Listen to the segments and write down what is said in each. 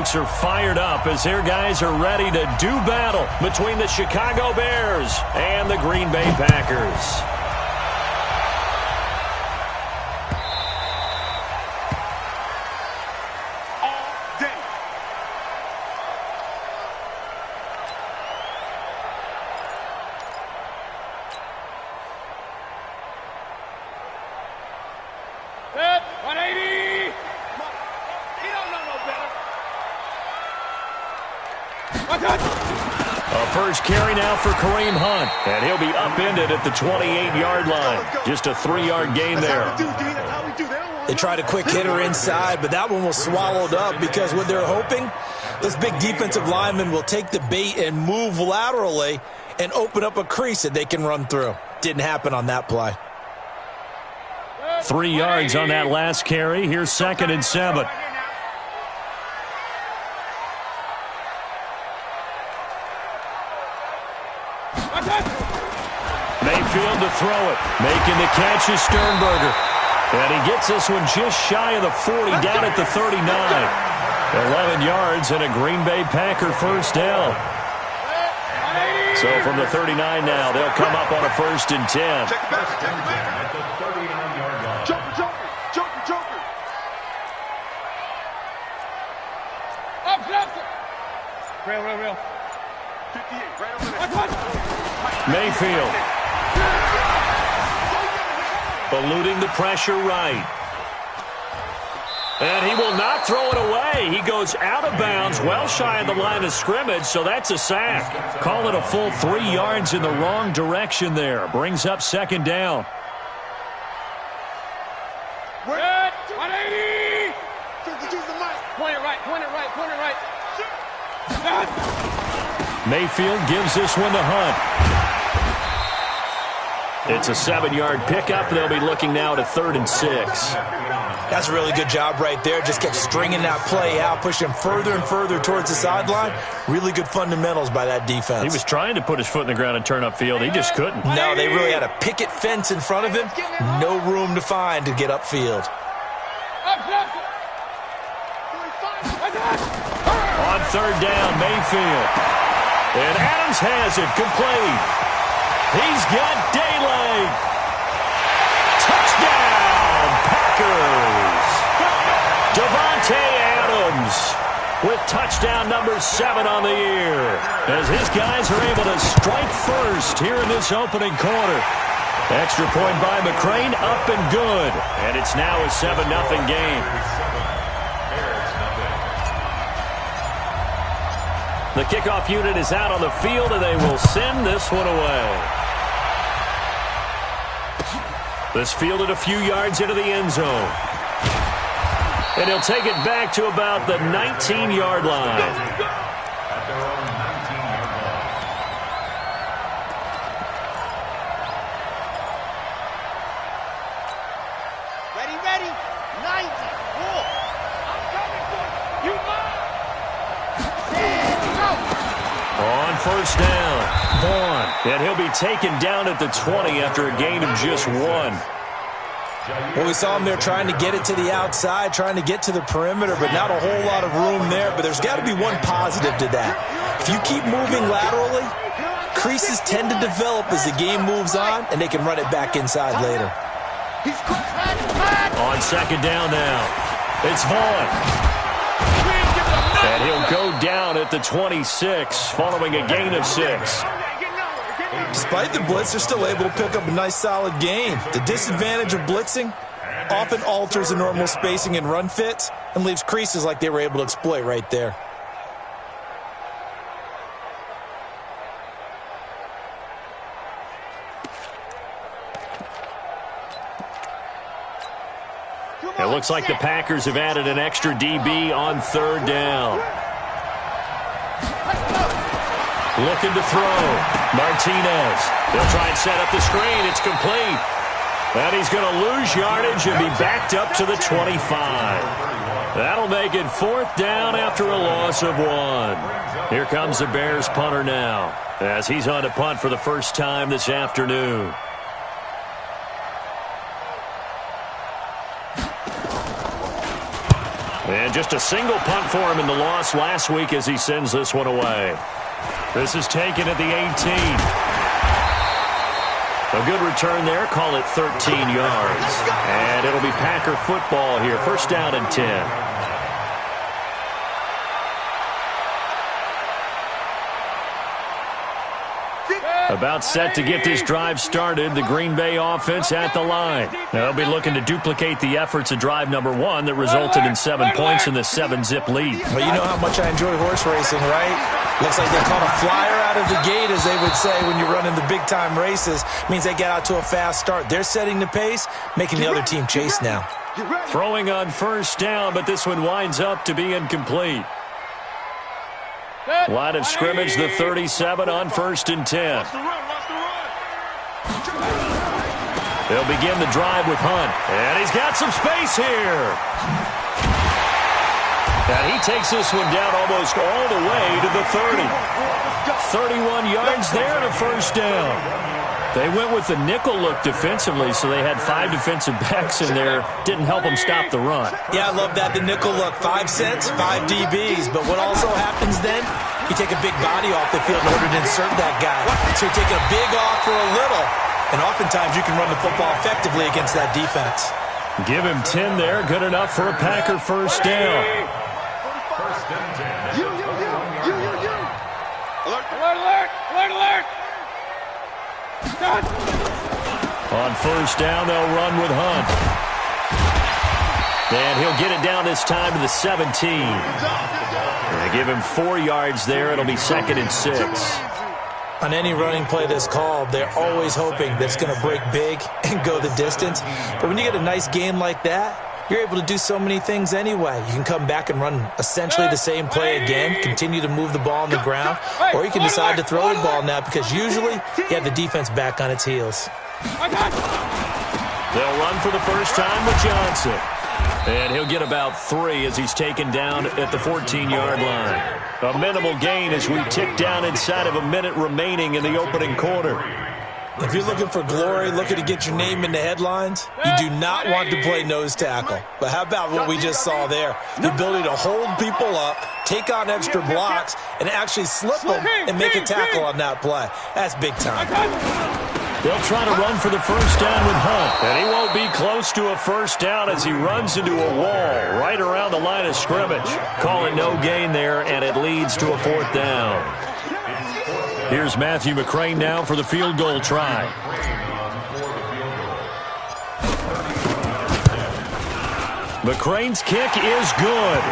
folks are fired up as their guys are ready to do battle between the Chicago Bears and the Green Bay Packers. First carry now for Kareem Hunt, and he'll be upended at the 28-yard line. Just a 3-yard gain there. They tried a quick hitter inside, but that one was swallowed up because what they're hoping, this big defensive lineman will take the bait and move laterally and open up a crease that they can run through. Didn't happen on that play. 3 yards on that last carry. Here's 2nd and 7. Mayfield to throw it. Making the catch is Sternberger. And he gets this one just shy of the 40, down at the 39. 11 yards and a Green Bay Packer first down. So from the 39 now, they'll come up on a 1st and 10. Real. 58, right over there. Mayfield. Eluding the pressure right. And he will not throw it away. He goes out of bounds, well shy of the line of scrimmage, so that's a sack. Call it a full 3 yards in the wrong direction there. Brings up 2nd down. Good. 180. Point it right. Mayfield gives this one to Hunt. It's a 7-yard pickup. They'll be looking now to 3rd and 6. That's a really good job right there. Just kept stringing that play out, pushing him further and further towards the sideline. Really good fundamentals by that defense. He was trying to put his foot in the ground and turn upfield. He just couldn't. No, they really had a picket fence in front of him. No room to find to get upfield. On 3rd down, Mayfield. And Adams has it, complete. He's got daylight. Touchdown, Packers. Davante Adams with touchdown number 7 on the year, as his guys are able to strike first here in this opening quarter. Extra point by McCrane, up and good. And it's now a 7-0 game. The kickoff unit is out on the field, and they will send this one away. This fielded a few yards into the end zone. And he'll take it back to about the 19-yard line. Ready. 90. Cool. I'm coming for you. On 1st down, Vaughn. And he'll be taken down at the 20 after a gain of just 1. Well, we saw him there trying to get it to the outside, trying to get to the perimeter, but not a whole lot of room there. But there's got to be one positive to that. If you keep moving laterally, creases tend to develop as the game moves on, and they can run it back inside later. On 2nd down now, it's Vaughn. And he'll go down at the 26 following a gain of 6. Despite the blitz, they're still able to pick up a nice solid gain. The disadvantage of blitzing often alters the normal spacing and run fits and leaves creases like they were able to exploit right there. It looks like the Packers have added an extra DB on 3rd down. Looking to throw. Martinez. They'll try and set up the screen. It's complete. And he's going to lose yardage and be backed up to the 25. That'll make it 4th down after a loss of 1. Here comes the Bears punter now, as he's on to punt for the first time this afternoon. And just a single punt for him in the loss last week as he sends this one away. This is taken at the 18. A good return there. Call it 13 yards. And it'll be Packer football here. First down and 10. About set to get this drive started, the Green Bay offense at the line. They'll be looking to duplicate the efforts of drive number 1 that resulted in 7 points in the 7-zip lead. Well, you know how much I enjoy horse racing, right? Looks like they caught a flyer out of the gate, as they would say when you're running the big-time races. Means they get out to a fast start. They're setting the pace, making the other team chase now. Throwing on first down, but this one winds up to be incomplete. Line of scrimmage, the 37 on first and 10. They'll begin the drive with Hunt. And he's got some space here. And he takes this one down almost all the way to the 30. 31 yards there and a first down. They went with the nickel look defensively, so they had 5 defensive backs in there. Didn't help them stop the run. Yeah, I love that, the nickel look. 5 cents, 5 DBs. But what also happens then, you take a big body off the field in order to insert that guy. So you're taking a big off for a little. And oftentimes you can run the football effectively against that defense. Give him 10 there. Good enough for a Packer first down. You. Alert. On first down, they'll run with Hunt. And he'll get it down this time to the 17. They give him 4 yards there. It'll be 2nd and 6. On any running play that's called, they're always hoping that it's going to break big and go the distance. But when you get a nice game like that, you're able to do so many things anyway. You can come back and run essentially the same play again, continue to move the ball on the ground, or you can decide to throw the ball now because usually you have the defense back on its heels. They'll run for the first time with Johnson. And he'll get about 3 as he's taken down at the 14-yard line. A minimal gain as we tick down inside of a minute remaining in the opening quarter. If you're looking for glory, looking to get your name in the headlines, you do not want to play nose tackle. But how about what we just saw there? The ability to hold people up, take on extra blocks, and actually slip them and make a tackle on that play. That's big time. They'll try to run for the first down with Hunt. And he won't be close to a first down as he runs into a wall right around the line of scrimmage. Call it no gain there, and it leads to a 4th down. Here's Matthew McCrane now for the field goal try. McCrane's kick is good.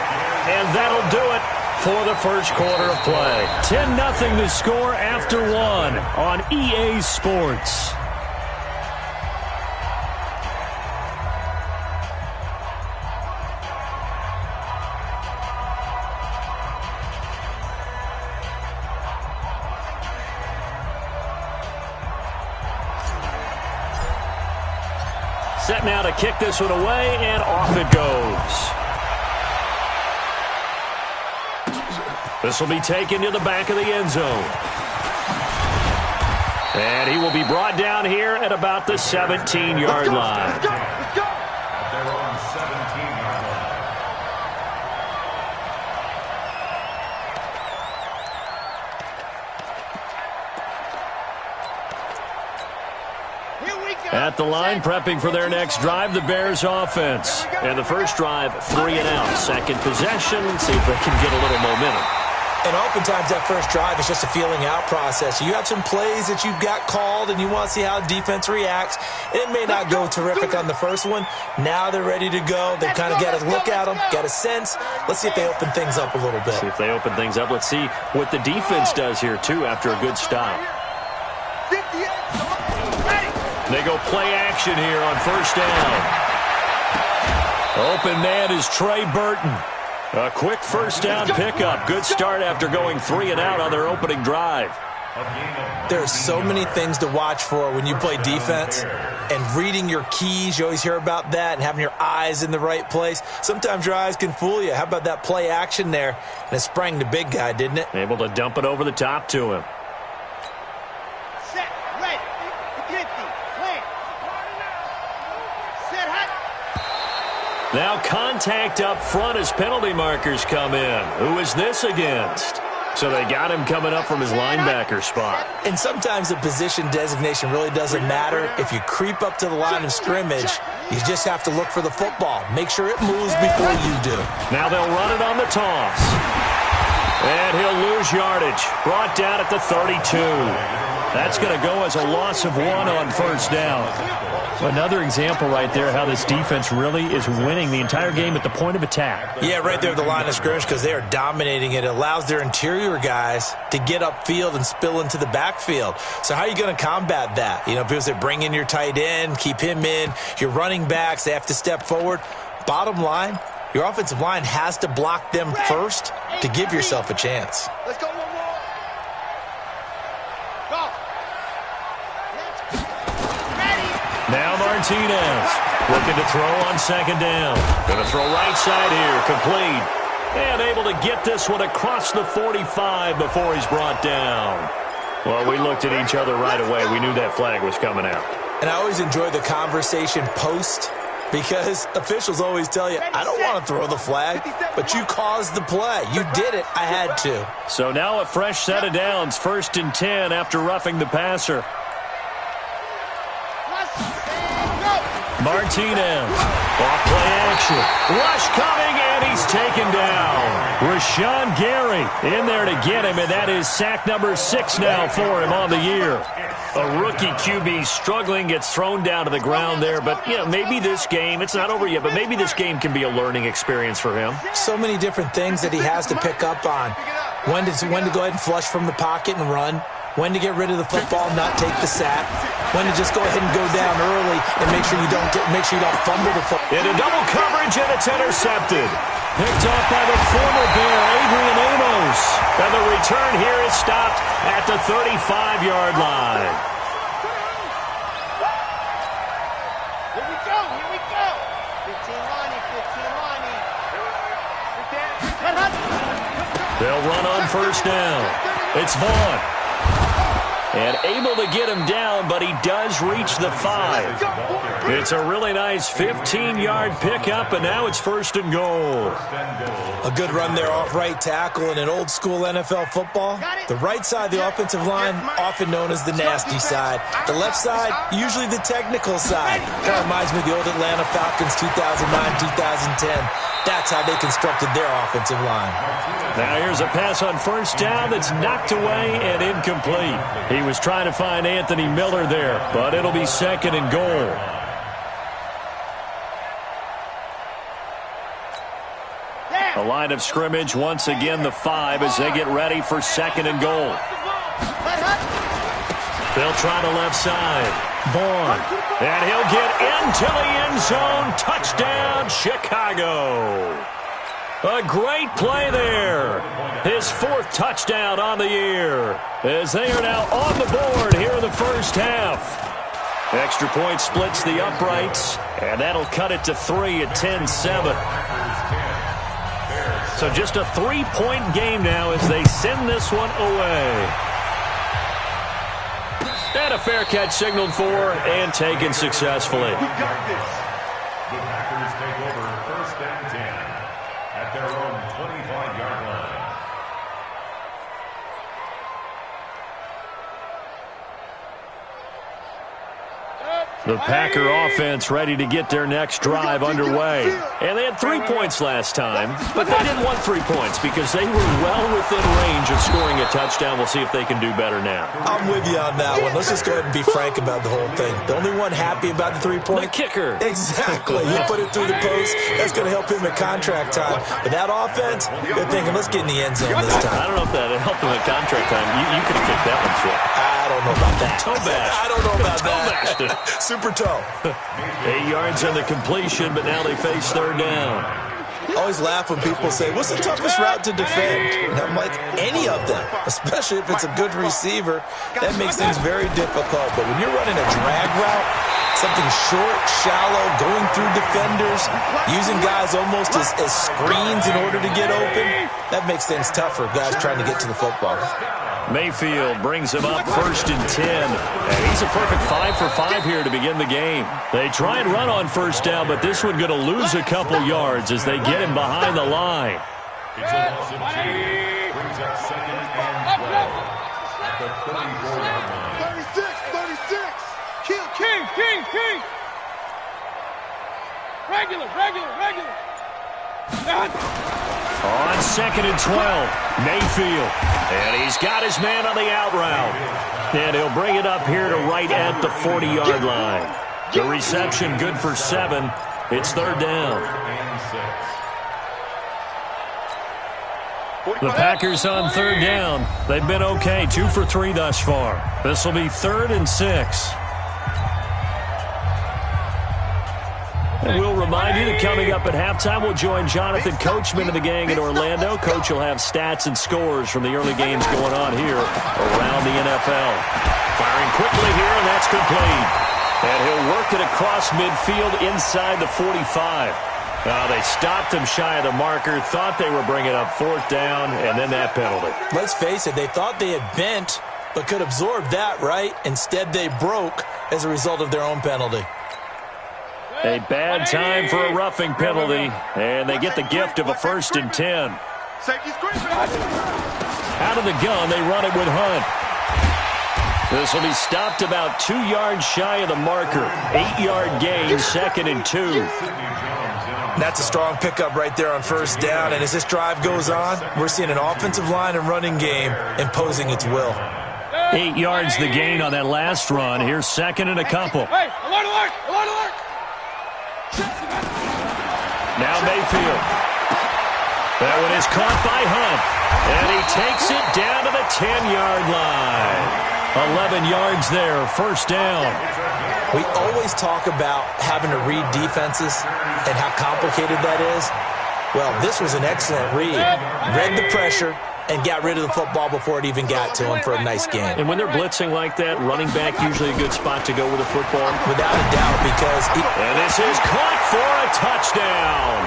And that'll do it for the first quarter of play. 10-0 to score after 1 on EA Sports. Set now to kick this one away, and off it goes. This will be taken to the back of the end zone. And he will be brought down here at about the 17-yard line. Let's go. They're on 17-yard line. At the line, prepping for their next drive, the Bears offense. And the first drive, 3 and out. Second possession, see if they can get a little momentum. And oftentimes that first drive is just a feeling out process. You have some plays that you've got called and you want to see how defense reacts. It may not go terrific on the first one. Now they're ready to go. They've kind of got to look at them, got a sense. Let's see if they open things up a little bit. See if they open things up. Let's see what the defense does here, too, after a good stop. They go play action here on first down. Open man is Trey Burton. A quick first down pickup. Good start after going 3 and out on their opening drive. There are so many things to watch for when you play defense. And reading your keys, you always hear about that, and having your eyes in the right place. Sometimes your eyes can fool you. How about that play action there? And it sprang the big guy, didn't it? Able to dump it over the top to him. Set, ready, empty, plan. Set, hot. Now contact up front as penalty markers come in. Who is this against? So they got him coming up from his linebacker spot. And sometimes the position designation really doesn't matter. If you creep up to the line of scrimmage, you just have to look for the football. Make sure it moves before you do. Now they'll run it on the toss. And he'll lose yardage. Brought down at the 32. That's going to go as a loss of 1 on first down. Another example right there how this defense really is winning the entire game at the point of attack. Yeah, right there at the line of scrimmage because they are dominating it. It allows their interior guys to get upfield and spill into the backfield. So how are you going to combat that? You know, people say bring in your tight end, keep him in. Your running backs, they have to step forward. Bottom line, your offensive line has to block them first to give yourself a chance. Let's go one more. Go. Ready. Now Martinez looking to throw on second down. Going to throw right side here, complete. And able to get this one across the 45 before he's brought down. Well, we looked at each other right away. We knew that flag was coming out. And I always enjoy the conversation post because officials always tell you, I don't want to throw the flag, but you caused the play. You did it. I had to. So now a fresh set of downs, 1st and 10 after roughing the passer. Martinez, off play action. Rush coming, and he's taken down. Rashawn Gary in there to get him, and that is sack number 6 now for him on the year. A rookie QB struggling, gets thrown down to the ground there, but yeah, maybe this game, it's not over yet, but maybe this game can be a learning experience for him. So many different things that he has to pick up on. When to go ahead and flush from the pocket and run. When to get rid of the football, not take the sack. When to just go ahead and go down early and make sure you don't fumble the football. Into double coverage, and it's intercepted. Picked off by the former Bear, Adrian Amos. And the return here is stopped at the 35-yard line. Here we go. Here we go. 15 lining, 15 lining. They'll run on first down. It's Vaughn. And able to get him down, but he does reach the 5. It's a really nice 15-yard pickup, and now it's 1st and goal. A good run there off right tackle in an old-school NFL football. The right side of the offensive line, often known as the nasty side. The left side, usually the technical side. Kind of reminds me of the old Atlanta Falcons 2009-2010. That's how they constructed their offensive line. Now here's a pass on first down that's knocked away and incomplete. He was trying to find Anthony Miller there, but it'll be 2nd and goal. A line of scrimmage, once again the 5 as they get ready for 2nd and goal. They'll try the left side. Vaughn. And he'll get into the end zone. Touchdown, Chicago. A great play there. His 4th touchdown on the year as they are now on the board here in the first half. Extra point splits the uprights, and that'll cut it to 3 at 10-7. So just a 3-point game now as they send this one away. And a fair catch signaled for and taken successfully. We got this. The Packers take over 1st and 10 at their own 25-yard line. The Packer offense ready to get their next drive underway. And they had 3 points last time, but they didn't want 3 points because they were well within range of scoring a touchdown. We'll see if they can do better now. I'm with you on that one. Let's just go ahead and be frank about the whole thing. The only one happy about the 3-point? The kicker. Exactly. You put it through the post. That's going to help him at contract time. But that offense, they're thinking, let's get in the end zone this time. I don't know if that helped him at contract time. You could have kicked that one short. I don't know about that. Toe bash. I don't know about Toe that. Super toe. 8 yards on the completion, but now they face 3rd down. I always laugh when people say, what's the toughest route to defend? And I'm like, any of them, especially if it's a good receiver. That makes things very difficult. But when you're running a drag route, Something short, shallow, going through defenders, using guys almost as screens in order to get open. That makes things tough for guys trying to get to the football. Mayfield brings him up 1st and 10. And he's a perfect 5 for 5 here to begin the game. They try and run on 1st down, but this one going to lose a couple yards as they get him behind the line. It's a loss of 2. Brings up 2nd and 12 at the 34-yard line. 36. King. Regular. On 2nd and 12, Mayfield. And he's got his man on the out route. And he'll bring it up here to right at the 40-yard line. The reception good for 7. It's 3rd down. The Packers on 3rd down. They've been okay, 2 for 3 thus far. This will be 3rd and 6. And we'll remind you that coming up at halftime, we'll join Jonathan Coachman and the gang in Orlando. Coach will have stats and scores from the early games going on here around the NFL. Firing quickly here, and that's complete. And he'll work it across midfield inside the 45. They stopped him shy of the marker, thought they were bringing up 4th down, and then that penalty. Let's face it, they thought they had bent, but could absorb that, right? Instead, they broke as a result of their own penalty. A bad time for a roughing penalty, and they get the gift of a 1st and 10. Out of the gun, they run it with Hunt. This will be stopped about 2 yards shy of the marker. 8-yard gain, 2nd and 2. That's a strong pickup right there on 1st down, and as this drive goes on, we're seeing an offensive line and running game imposing its will. 8 yards the gain on that last run. Here's 2nd and a couple. Hey, alert! Now Mayfield. That one is caught by Hunt. And he takes it down to the 10-yard line. 11 yards there, 1st down. We always talk about having to read defenses and how complicated that is. Well, this was an excellent read. Read the pressure and got rid of the football before it even got to him for a nice gain. And when they're blitzing like that, running back usually a good spot to go with the football. Without a doubt, because and this is caught for a touchdown.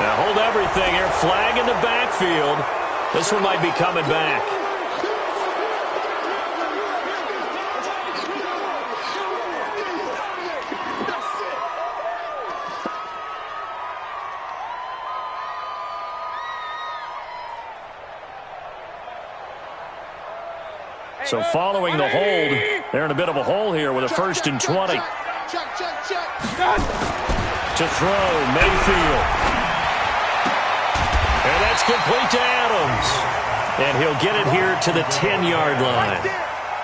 Now hold everything here. Flag in the backfield. This one might be coming back. So following the hold, they're in a bit of a hole here with a 1st and 20. To throw, Mayfield. And that's complete to Adams. And he'll get it here to the 10-yard line.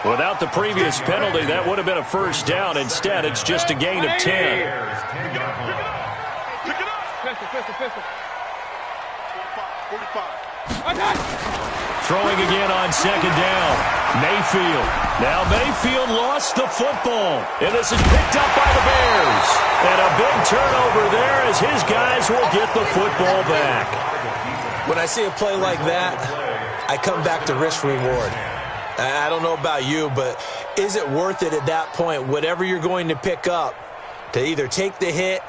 Without the previous penalty, that would have been a 1st down. Instead, it's just a gain of 10. Throwing again on 2nd down. Mayfield. Now Mayfield lost the football. And this is picked up by the Bears. And a big turnover there as his guys will get the football back. When I see a play like that, I come back to risk-reward. I don't know about you, but is it worth it at that point, whatever you're going to pick up, to either take the hit,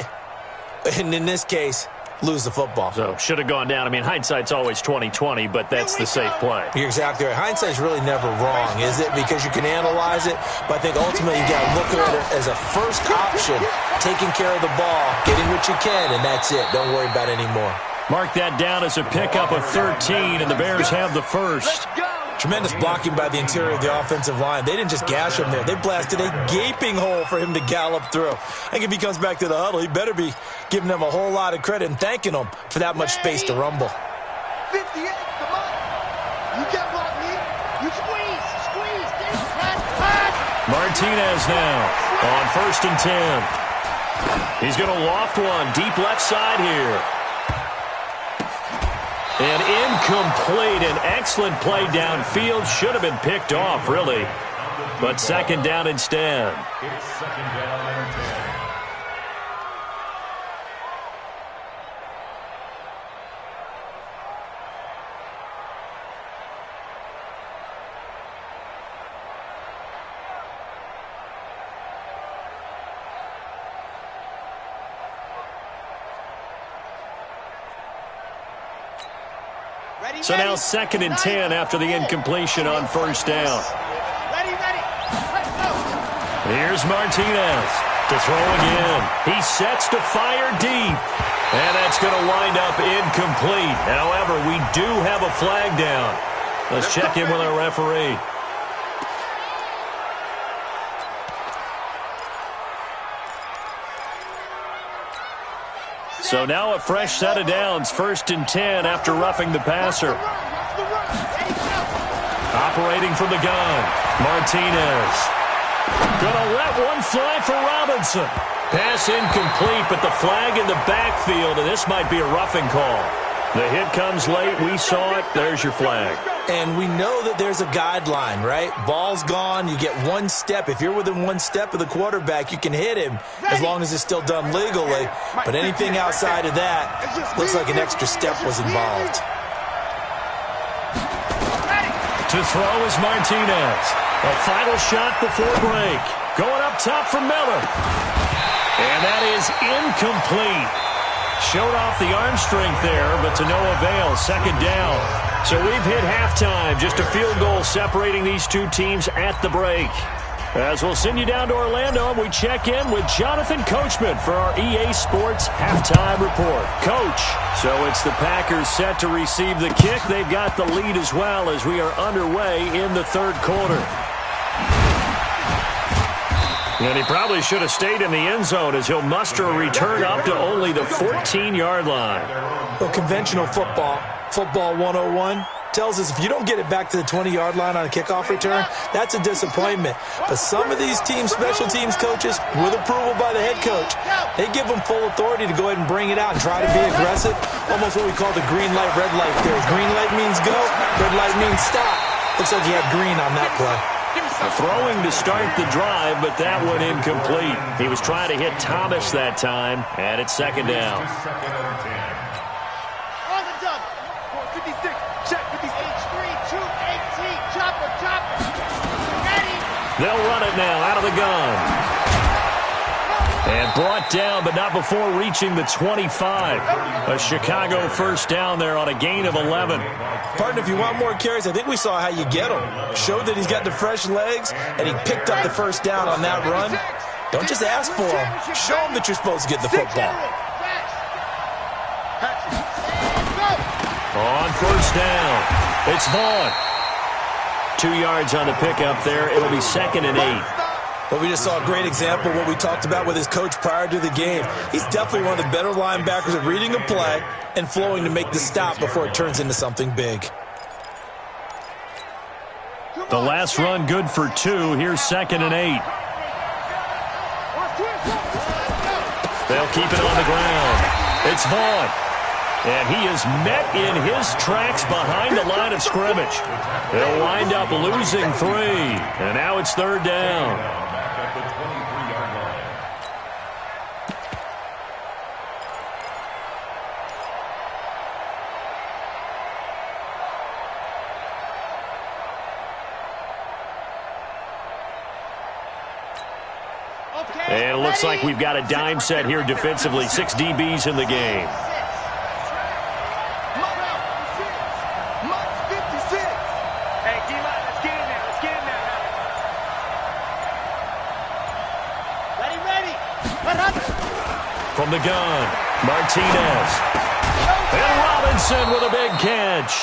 and in this case, lose the football? So, should have gone down. I mean, hindsight's always 20/20, but that's the safe play. You're exactly right. Hindsight's really never wrong, is it? Because you can analyze it, but I think ultimately you got to look at it as a first option, taking care of the ball, getting what you can, and that's it. Don't worry about it anymore. Mark that down as a pickup of 13, and the Bears have the 1st. Tremendous blocking by the interior of the offensive line. They didn't just gash him there. They blasted a gaping hole for him to gallop through. I think if he comes back to the huddle, he better be giving them a whole lot of credit and thanking them for that much space to rumble. 58, come on. You can't block me. You squeeze. Pass. Martinez now on 1st and 10. He's going to loft one deep left side here. And incomplete. An excellent play downfield. Should have been picked off, really. But 2nd down instead. It's 2nd down and 10. So now 2nd and 10 after the incompletion on first down. Here's Martinez to throw again. He sets to fire deep. And that's going to wind up incomplete. However, we do have a flag down. Let's check in with our referee. So now a fresh set of downs, 1st and 10 after roughing the passer. Operating from the gun, Martinez. Gonna let one fly for Robinson. Pass incomplete, but the flag in the backfield, and this might be a roughing call. The hit comes late. We saw it. There's your flag. And we know that there's a guideline, right? Ball's gone. You get one step. If you're within one step of the quarterback, you can hit him as long as it's still done legally. But anything outside of that, looks like an extra step was involved. To throw is Martinez. A final shot before break. Going up top for Miller. And that is incomplete. Showed off the arm strength there, but to no avail. 2nd down. So we've hit halftime. Just a field goal separating these two teams at the break. As we'll send you down to Orlando, and we check in with Jonathan Coachman for our EA Sports Halftime Report. Coach, so it's the Packers set to receive the kick. They've got the lead as well as we are underway in the 3rd quarter. And he probably should have stayed in the end zone as he'll muster a return up to only the 14-yard line. Well, conventional football 101, tells us if you don't get it back to the 20-yard line on a kickoff return, that's a disappointment. But some of these teams, special teams coaches, with approval by the head coach, they give them full authority to go ahead and bring it out and try to be aggressive. Almost what we call the green light, red light theory. Green light means go, red light means stop. Looks like he had green on that play. Throwing to start the drive, but that one incomplete. He was trying to hit Thomas that time, and it's 2nd down. On the double. 456. Check 56. H3, 218. Chopper. Ready. They'll run it now out of the gun. And brought down, but not before reaching the 25. A Chicago 1st down there on a gain of 11. Partner, if you want more carries, I think we saw how you get him. Showed that he's got the fresh legs, and he picked up the 1st down on that run. Don't just ask for him. Show him that you're supposed to get the football. On 1st down, it's Vaughn. 2 yards on the pickup there. It'll be 2nd and 8. But we just saw a great example of what we talked about with his coach prior to the game. He's definitely one of the better linebackers at reading a play and flowing to make the stop before it turns into something big. The last run good for 2. Here's 2nd and 8. They'll keep it on the ground. It's Vaughn. And he is met in his tracks behind the line of scrimmage. They'll wind up losing 3. And now it's 3rd down. And it looks like we've got a dime set here defensively. 6 DBs in the game. From the gun, Martinez. And Robinson with a big catch.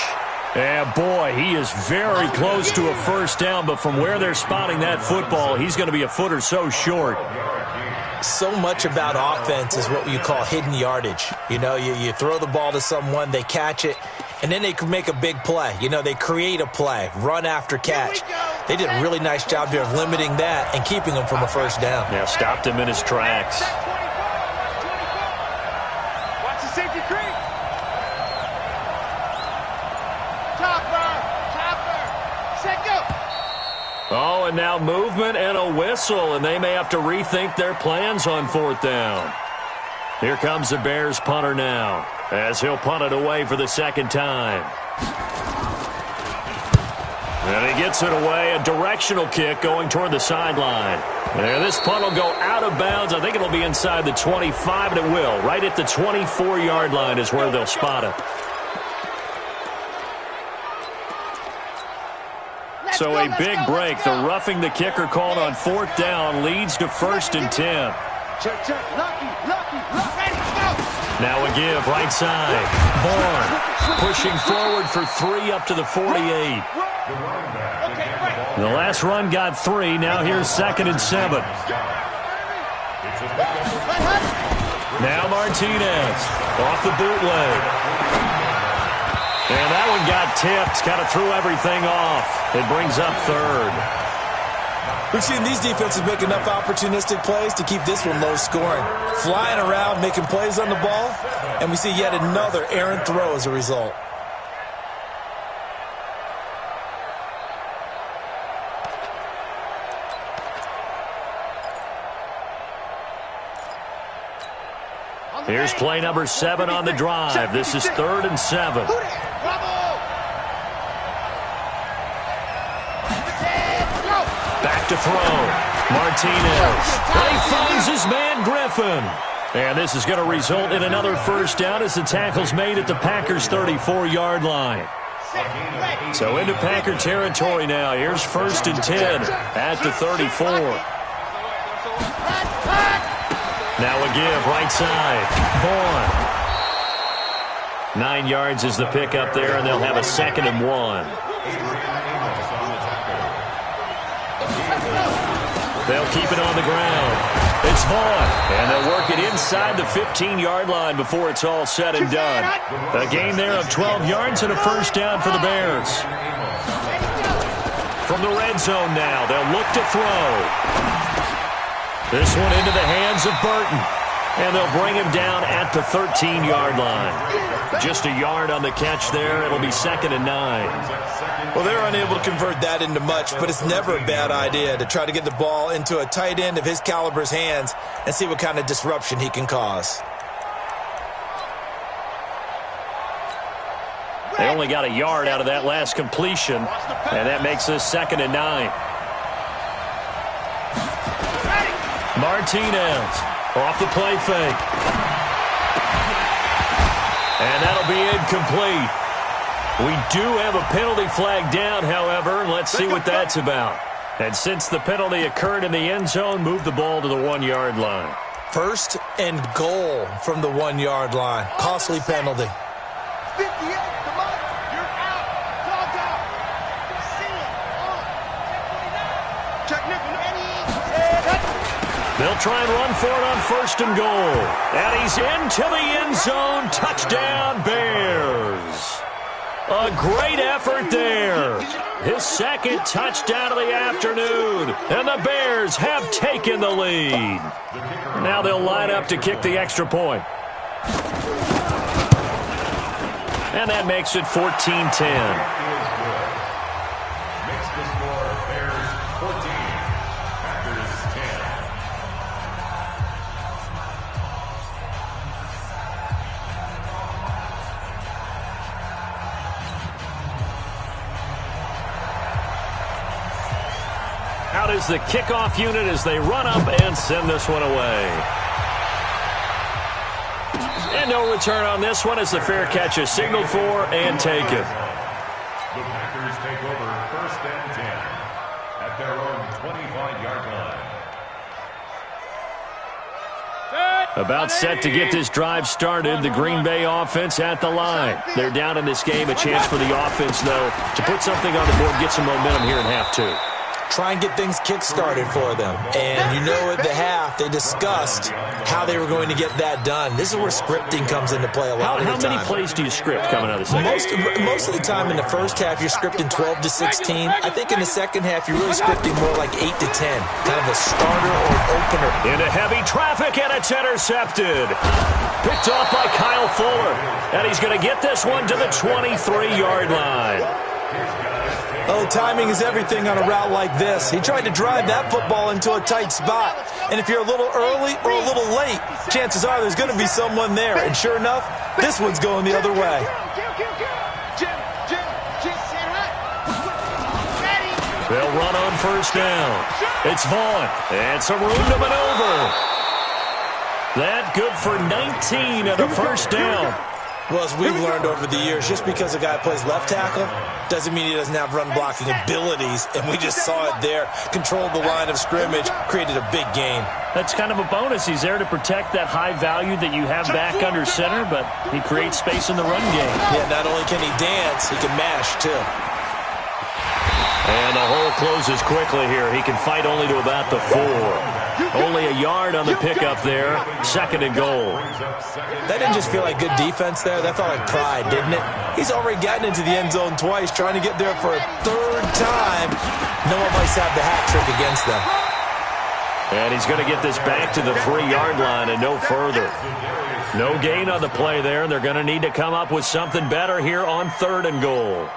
And boy, he is very close to a 1st down, but from where they're spotting that football, he's going to be a foot or so short. So much about offense is what you call hidden yardage. You know, you throw the ball to someone, they catch it, and then they can make a big play. You know, they create a play, run after catch. They did a really nice job there of limiting that and keeping him from a 1st down. Yeah, stopped him in his tracks. Oh, and now movement and a whistle, and they may have to rethink their plans on 4th down. Here comes the Bears punter now, as he'll punt it away for the 2nd time. And he gets it away, a directional kick going toward the sideline. And this punt will go out of bounds. I think it'll be inside the 25, and it will. Right at the 24-yard line is where they'll spot it. So a big break. The roughing the kicker called on 4th down leads to 1st and 10. Check, check. Lucky. Ready, go. Now a give, right side. Vaughn pushing forward for 3 up to the 48. The last run got 3. Now here's 2nd and 7. Now Martinez off the bootleg. And that one got tipped. Kind of threw everything off. It brings up 3rd. We've seen these defenses make enough opportunistic plays to keep this one low scoring. Flying around, making plays on the ball, and we see yet another errant throw as a result. Here's play number 7 on the drive. This is 3rd and 7. Back to throw. Martinez. And he finds his man Griffin. And this is going to result in another 1st down as the tackle's made at the Packers' 34-yard line. So into Packer territory now. Here's 1st and 10 at the 34. Now a give, right side. Vaughn. 9 yards is the pickup there, and they'll have a 2nd and 1. They'll keep it on the ground. It's Vaughn, and they'll work it inside the 15-yard line before it's all said and done. A gain there of 12 yards and a 1st down for the Bears. From the red zone now, they'll look to throw. This one into the hands of Burton. And they'll bring him down at the 13-yard line. Just a yard on the catch there. It'll be 2nd and 9. Well, they're unable to convert that into much, but it's never a bad idea to try to get the ball into a tight end of his caliber's hands and see what kind of disruption he can cause. They only got a yard out of that last completion, and that makes this 2nd and 9. Martinez off the play fake. And that'll be incomplete. We do have a penalty flag down, however. Let's see what that's about. And since the penalty occurred in the end zone, move the ball to the 1-yard line. 1st and goal from the 1-yard line. Costly penalty. 58, come on. You're out. Dog out. See it. Check Nick. They'll try and run for it on 1st and goal. And he's into the end zone. Touchdown, Bears. A great effort there. His 2nd touchdown of the afternoon. And the Bears have taken the lead. Now they'll line up to kick the extra point. And that makes it 14-10. Out is the kickoff unit as they run up and send this one away. And no return on this one as the fair catch is signaled for and taken. The Packers take over 1st and 10 at their own 25-yard line. About set to get this drive started. The Green Bay offense at the line. They're down in this game. A chance for the offense, though, to put something on the board, get some momentum here in half 2. Try and get things kick-started for them. And you know at the half, they discussed how they were going to get that done. This is where scripting comes into play a lot of the time. How many plays do you script coming out of the second? Most of the time in the first half, you're scripting 12 to 16. I think in the second half, you're really scripting more like 8 to 10. Kind of a starter or an opener. Into heavy traffic, and it's intercepted. Picked off by Kyle Fuller. And he's going to get this one to the 23-yard line. Oh, timing is everything on a route like this. He tried to drive that football into a tight spot. And if you're a little early or a little late, chances are there's going to be someone there. And sure enough, this one's going the other way. They'll run on 1st down. It's Vaughn. And some room to maneuver. That good for 19 at a 1st down. Well, as we've learned over the years, just because a guy plays left tackle doesn't mean he doesn't have run-blocking abilities, and we just saw it there. Controlled the line of scrimmage, created a big gain. That's kind of a bonus. He's there to protect that high value that you have back under center, but he creates space in the run game. Yeah, not only can he dance, he can mash, too. And the hole closes quickly here. He can fight only to about the 4. Only a yard on the pickup there. 2nd and goal. That didn't just feel like good defense there. That felt like pride, didn't it? He's already gotten into the end zone twice, trying to get there for a 3rd time. No one might have the hat trick against them. And he's going to get this back to the 3-yard line and no further. No gain on the play there, and they're going to need to come up with something better here on 3rd and goal.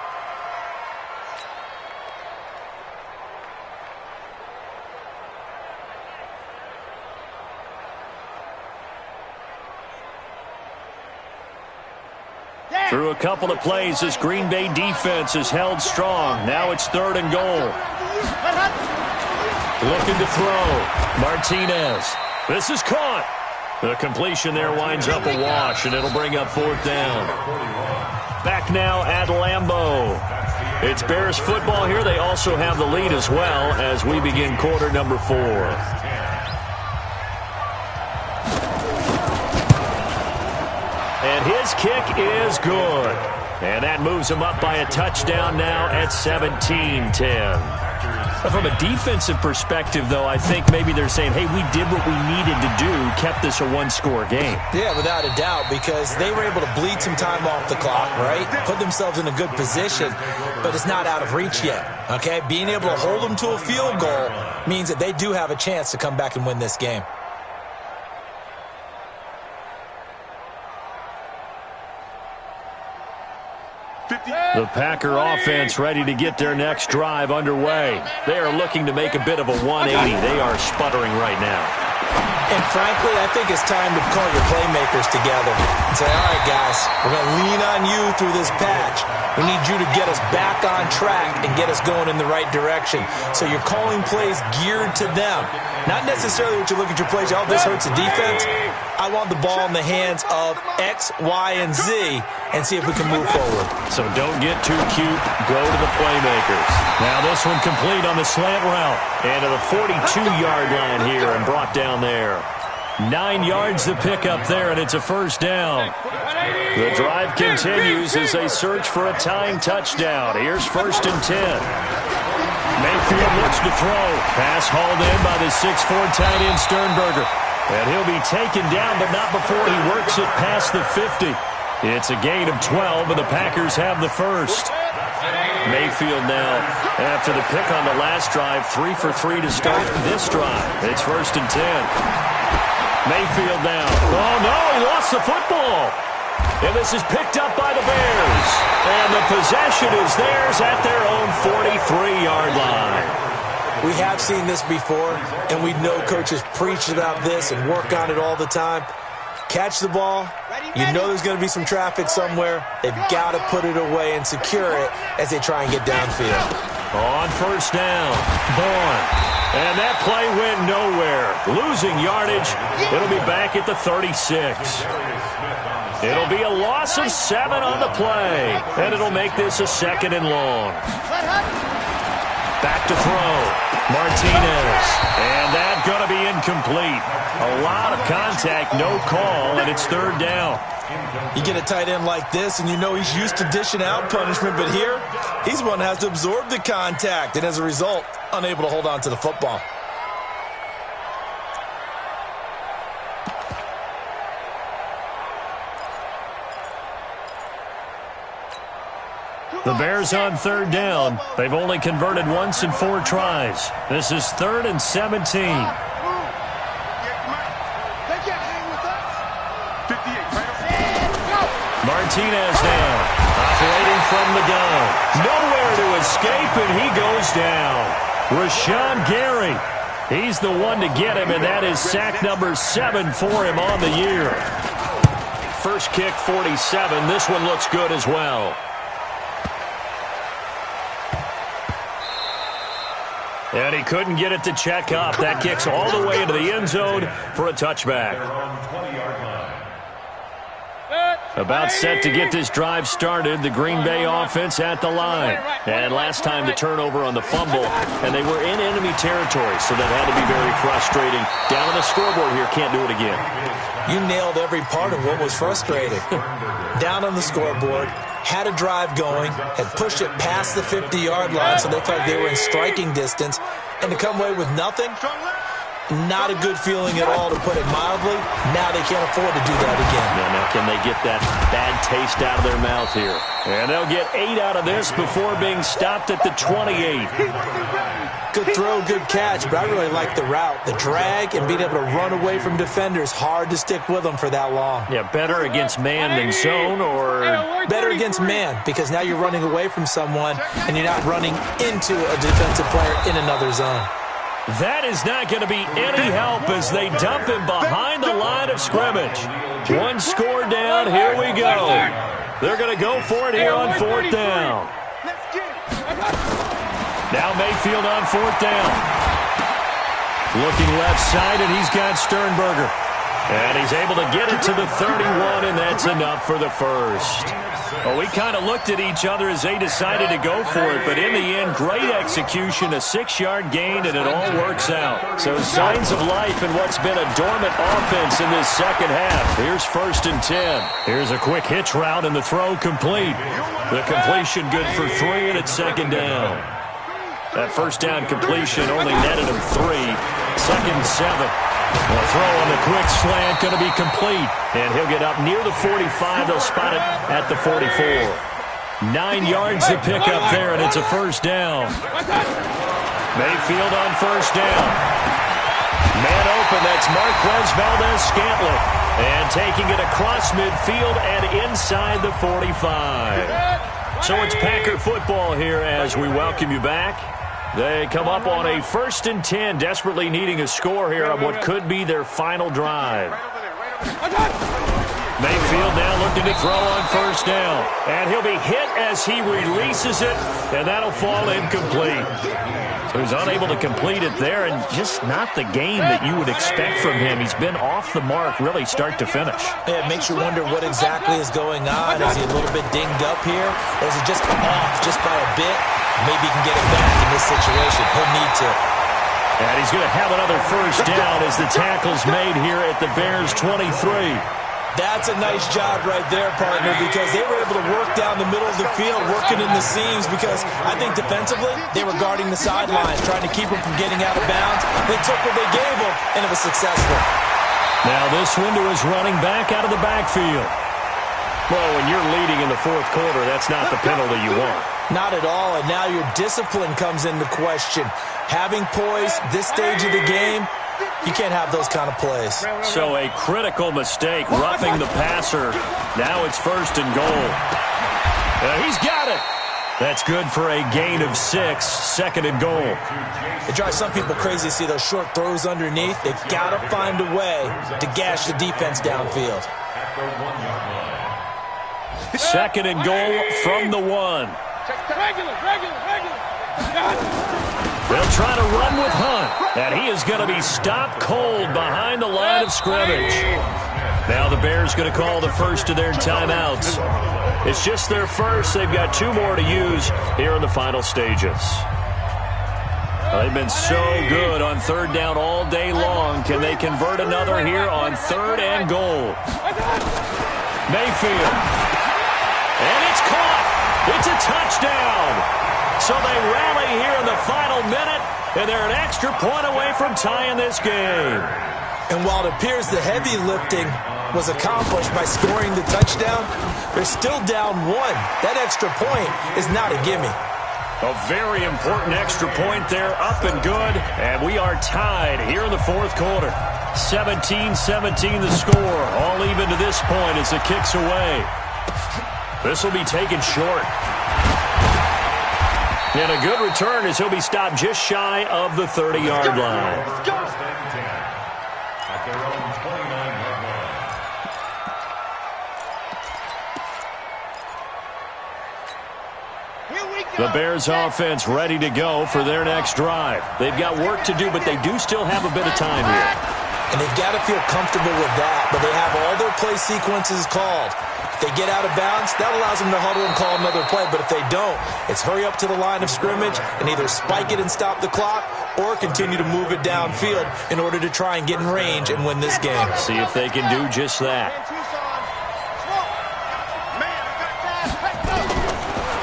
Through a couple of plays, this Green Bay defense is held strong. Now it's 3rd and goal. Looking to throw. Martinez. This is caught. The completion there winds up a wash, and it'll bring up 4th down. Back now at Lambeau. It's Bears football here. They also have the lead as well as we begin quarter number 4. And his kick is good. And that moves him up by a touchdown now at 17-10. From a defensive perspective, though, I think maybe they're saying, hey, we did what we needed to do, kept this a 1-score game. Yeah, without a doubt, because they were able to bleed some time off the clock, right? Put themselves in a good position, but it's not out of reach yet, okay? Being able to hold them to a field goal means that they do have a chance to come back and win this game. The Packer offense ready to get their next drive underway. They are looking to make a bit of a 180. They are sputtering right now. And frankly, I think it's time to call your playmakers together and say, all right, guys, we're going to lean on you through this patch. We need you to get us back on track and get us going in the right direction. So you're calling plays geared to them. Not necessarily what you look at your plays, oh, this hurts the defense. I want the ball in the hands of X, Y, and Z and see if we can move forward. So don't get too cute. Go to the playmakers. Now this one complete on the slant route. And to the 42-yard line here and brought down there. 9 yards to pick up there, and it's a 1st down. The drive continues as they search for a tying touchdown. Here's 1st and 10. Mayfield looks to throw. Pass hauled in by the 6'4" tight end Sternberger. And he'll be taken down, but not before he works it past the 50. It's a gain of 12, and the Packers have the 1st. Mayfield now, after the pick on the last drive, 3 for 3 to start this drive. It's 1st and 10. Mayfield now. Oh, no, he lost the football. And this is picked up by the Bears. And the possession is theirs at their own 43-yard line. We have seen this before, and we know coaches preach about this and work on it all the time. Catch the ball. You know there's going to be some traffic somewhere. They've got to put it away and secure it as they try and get downfield. On 1st down, Vaughn. And that play went nowhere. Losing yardage. It'll be back at the 36. It'll be a loss of 7 on the play. And it'll make this a 2nd and long. Back to throw. Martinez. And that's going to be incomplete. A lot of contact, no call, and it's 3rd down. You get a tight end like this, and you know he's used to dishing out punishment, but here, he's one that has to absorb the contact, and as a result, unable to hold on to the football. The Bears on 3rd down. They've only converted once in 4 tries. This is 3rd and 17. Martinez now, operating from the gun. Nowhere to escape, and he goes down. Rashawn Gary, he's the one to get him, and that is sack number 7 for him on the year. First kick, 47. This one looks good as well. And he couldn't get it to check up. That kicks all the way into the end zone for a touchback. About set to get this drive started, the Green Bay offense at the line. And last time the turnover on the fumble, and they were in enemy territory, so that had to be very frustrating. Down on the scoreboard here, can't do it again. You nailed every part of what was frustrating. Down on the scoreboard, had a drive going, had pushed it past the 50-yard line, so they felt like they were in striking distance, and to come away with nothing, not a good feeling at all, to put it mildly. Now they can't afford to do that again. Now can they get that bad taste out of their mouth here? And they'll get 8 out of this before being stopped at the 28. Good throw, good catch, but I really like the route. The drag and being able to run away from defenders, hard to stick with them for that long. Yeah, better against man than zone, or? Better against man, because now you're running away from someone and you're not running into a defensive player in another zone. That is not going to be any help as they dump him behind the line of scrimmage. One score down. Here we go. They're going to go for it here on 4th down. Now Mayfield on 4th down. Looking left side, and he's got Sternberger. And he's able to get it to the 31, and that's enough for the first. Well, we kind of looked at each other as they decided to go for it, but in the end, great execution, a 6-yard gain, and it all works out. So signs of life in what's been a dormant offense in this second half. Here's 1st and 10. Here's a quick hitch route, and the throw complete. The completion good for 3, and it's 2nd down. That 1st down completion only netted him 3. 2nd and 7. The throw on the quick slant going to be complete. And he'll get up near the 45. They'll spot it at the 44. 9 yards to pick up there, and it's a 1st down. Mayfield on 1st down. Man open, that's Marquez Valdez-Scantling. And taking it across midfield and inside the 45. So it's Packer football here as we welcome you back. They come up on a 1st and 10, desperately needing a score here on what could be their final drive. Mayfield now looking to throw on 1st down. And he'll be hit as he releases it, and that'll fall incomplete. So he's unable to complete it there, and just not the game that you would expect from him. He's been off the mark really start to finish. Yeah, it makes you wonder what exactly is going on. Is he a little bit dinged up here, or is it just off just by a bit? Maybe he can get it back in this situation. He'll need to. And he's going to have another 1st down as the tackle's made here at the Bears' 23. That's a nice job right there, partner, because they were able to work down the middle of the field, working in the seams, because I think defensively they were guarding the sidelines, trying to keep them from getting out of bounds. They took what they gave them, and it was successful. Now this window is running back out of the backfield. Well, when you're leading in the 4th quarter, that's not the penalty you want. Not at all, and now your discipline comes into question. Having poise this stage of the game, you can't have those kind of plays. So a critical mistake, roughing the passer. Now it's 1st and goal. He's got it. That's good for a gain of 6, 2nd and goal. It drives some people crazy to see those short throws underneath. They've got to find a way to gash the defense downfield. 2nd and goal from the 1. They'll try to run with Hunt, and he is going to be stopped cold behind the line of scrimmage. Now the Bears going to call the first of their timeouts. It's just their first. They've got 2 more to use here in the final stages. They've been so good on 3rd down all day long. Can they convert another here on 3rd and goal? Mayfield. And it's caught. It's a touchdown. So they rally here in the final minute, and they're an extra point away from tying this game. And while it appears the heavy lifting was accomplished by scoring the touchdown, they're still down 1. That extra point is not a gimme. A very important extra point there, up and good, and we are tied here in the 4th quarter. 17-17 the score, all even to this point as the kick's away. This will be taken short. And a good return as he'll be stopped just shy of the 30-yard line. At their own 29-yard line. The Bears offense ready to go for their next drive. They've got work to do, but they do still have a bit of time here. And they've got to feel comfortable with that, but they have all their play sequences called. If they get out of bounds, that allows them to huddle and call another play. But if they don't, it's hurry up to the line of scrimmage and either spike it and stop the clock or continue to move it downfield in order to try and get in range and win this game. See if they can do just that.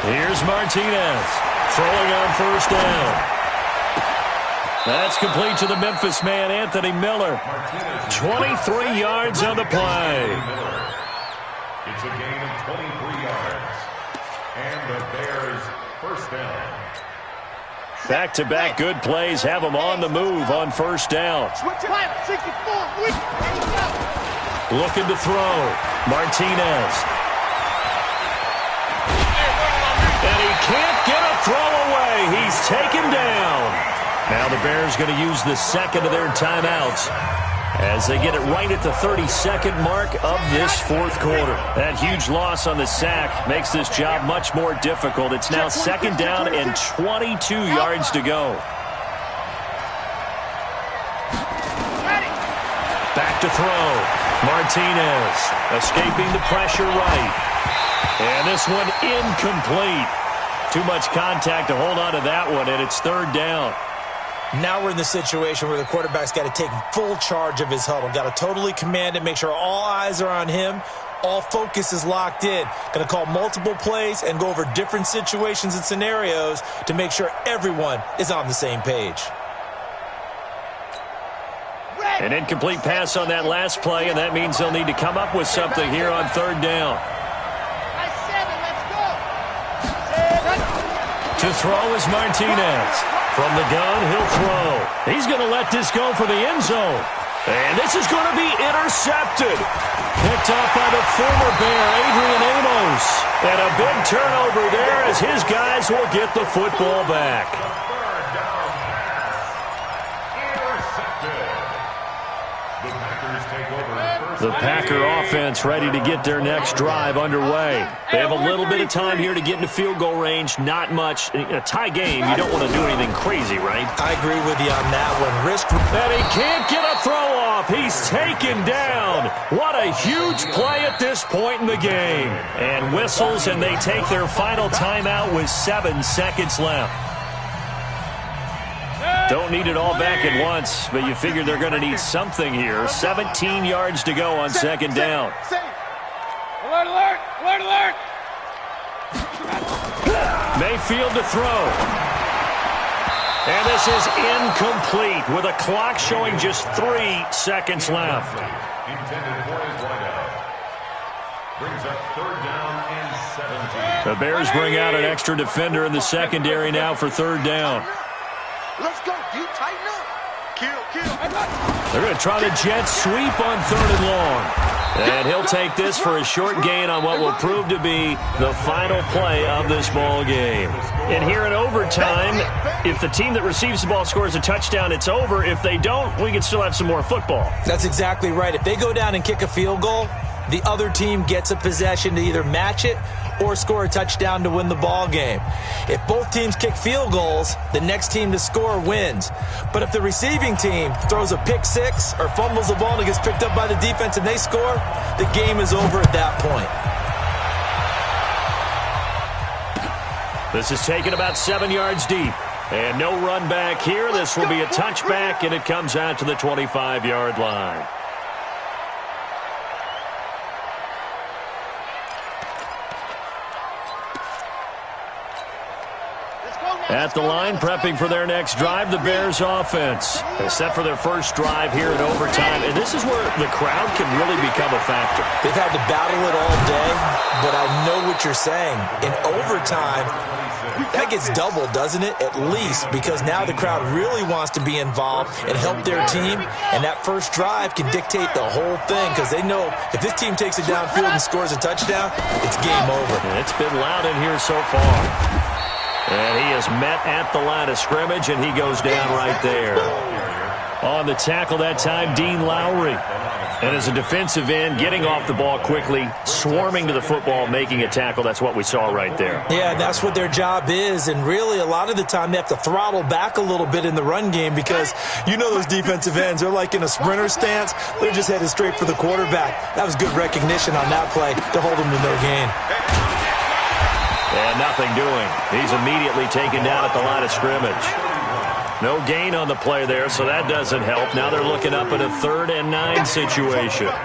Here's Martinez throwing on first down. That's complete to the Memphis man, Anthony Miller. 23 yards on the play. It's a gain of 23 yards. And the Bears first down. Back-to-back good plays have them on the move on first down. Looking to throw. Martinez. And he can't get a throw away. He's taken down. Now the Bears going to use the second of their timeouts as they get it right at the 32nd mark of this fourth quarter. That huge loss on the sack makes this job much more difficult. It's now second down and 22 yards to go. Back to throw. Martinez escaping the pressure right. And this one incomplete. Too much contact to hold on to that one, and it's third down. Now we're in the situation where the quarterback's got to take full charge of his huddle. Got to totally command it, make sure all eyes are on him. All focus is locked in. Going to call multiple plays and go over different situations and scenarios to make sure everyone is on the same page. An incomplete pass on that last play, and that means they'll need to come up with something here on third down. To throw is Martinez. From the gun, he'll throw. He's going to let this go for the end zone. And this is going to be intercepted. Picked up by the former Bear, Adrian Amos. And a big turnover there as his guys will get the football back. The Packer offense ready to get their next drive underway. They have a little bit of time here to get into field goal range. Not much. In a tie game, you don't want to do anything crazy, right? I agree with you on that one. Risk. And he can't get a throw off. He's taken down. What a huge play at this point in the game. And whistles, and they take their final timeout with 7 seconds left. Don't need it all back at once, but you figure they're going to need something here. 17 yards to go on second down. Alert, alert, alert, alert. Mayfield to throw. And this is incomplete with a clock showing just 3 seconds left. Intended for his wideout. Brings up third down and 17. The Bears bring out an extra defender in the secondary now for third down. Let's go, dude. Tighten up. Kill. They're going to try the jet sweep on third and long. And he'll take this for a short gain on what will prove to be the final play of this ball game. And here in overtime, if the team that receives the ball scores a touchdown, it's over. If they don't, we can still have some more football. That's exactly right. If they go down and kick a field goal, the other team gets a possession to either match it or score a touchdown to win the ball game. If both teams kick field goals, the next team to score wins. But if the receiving team throws a pick six or fumbles the ball and it gets picked up by the defense and they score, the game is over at that point. This is taken about 7 yards deep. And no run back here. This will be a touchback, and it comes out to the 25-yard line. At the line, prepping for their next drive, the Bears offense. They're set for their first drive here in overtime, and this is where the crowd can really become a factor. They've had to battle it all day, but I know what you're saying. In overtime, that gets doubled, doesn't it? At least, because now the crowd really wants to be involved and help their team, and that first drive can dictate the whole thing because they know if this team takes it downfield and scores a touchdown, it's game over. And it's been loud in here so far. And he is met at the line of scrimmage, and he goes down right there. On the tackle that time, Dean Lowry. And as a defensive end, getting off the ball quickly, swarming to the football, making a tackle, that's what we saw right there. Yeah, that's what their job is. And really, a lot of the time, they have to throttle back a little bit in the run game because you know those defensive ends, they're like in a sprinter stance. They're just headed straight for the quarterback. That was good recognition on that play to hold them to no gain. And nothing doing. He's immediately taken down at the line of scrimmage. No gain on the play there, so that doesn't help. Now they're looking up at a 3rd and 9 situation. Third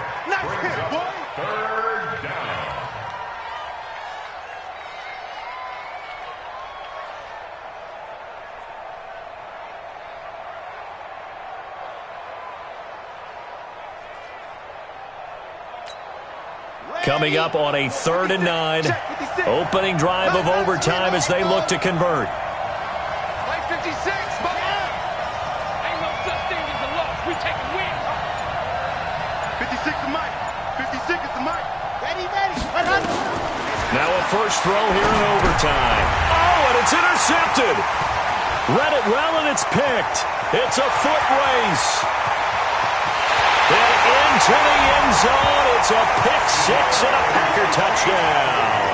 down. Coming up on a 3rd and 9. Opening drive of overtime as they look to convert. 56 is Mike. 56 is the Mike. Ready. Now a first throw here in overtime. Oh, and it's intercepted. Read it well, and it's picked. It's a foot race. And into the end zone. It's a pick 6 and a Packer touchdown.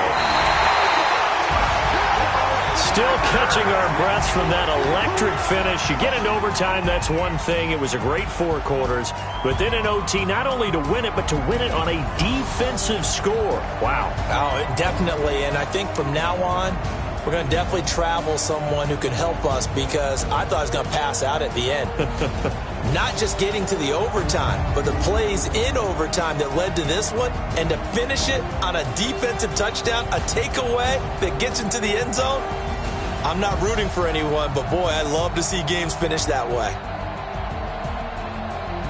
Still catching our breaths from that electric finish. You get into overtime, that's one thing. It was a great 4 quarters. But then in OT, not only to win it, but to win it on a defensive score. Wow. Oh, definitely. And I think from now on, we're going to definitely travel someone who can help us because I thought I was going to pass out at the end. Not just getting to the overtime, but the plays in overtime that led to this one, and to finish it on a defensive touchdown, a takeaway that gets into the end zone. I'm not rooting for anyone, but boy, I love to see games finish that way.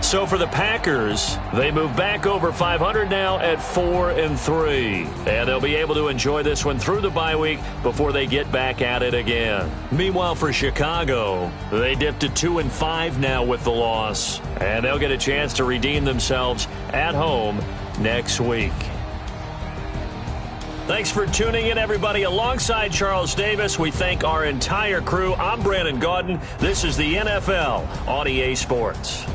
So for the Packers, they move back over 500 now at 4-3. And they'll be able to enjoy this one through the bye week before they get back at it again. Meanwhile, for Chicago, they dipped to 2-5 now with the loss. And they'll get a chance to redeem themselves at home next week. Thanks for tuning in, everybody. Alongside Charles Davis, we thank our entire crew. I'm Brandon Gaudin. This is the NFL on EA Sports.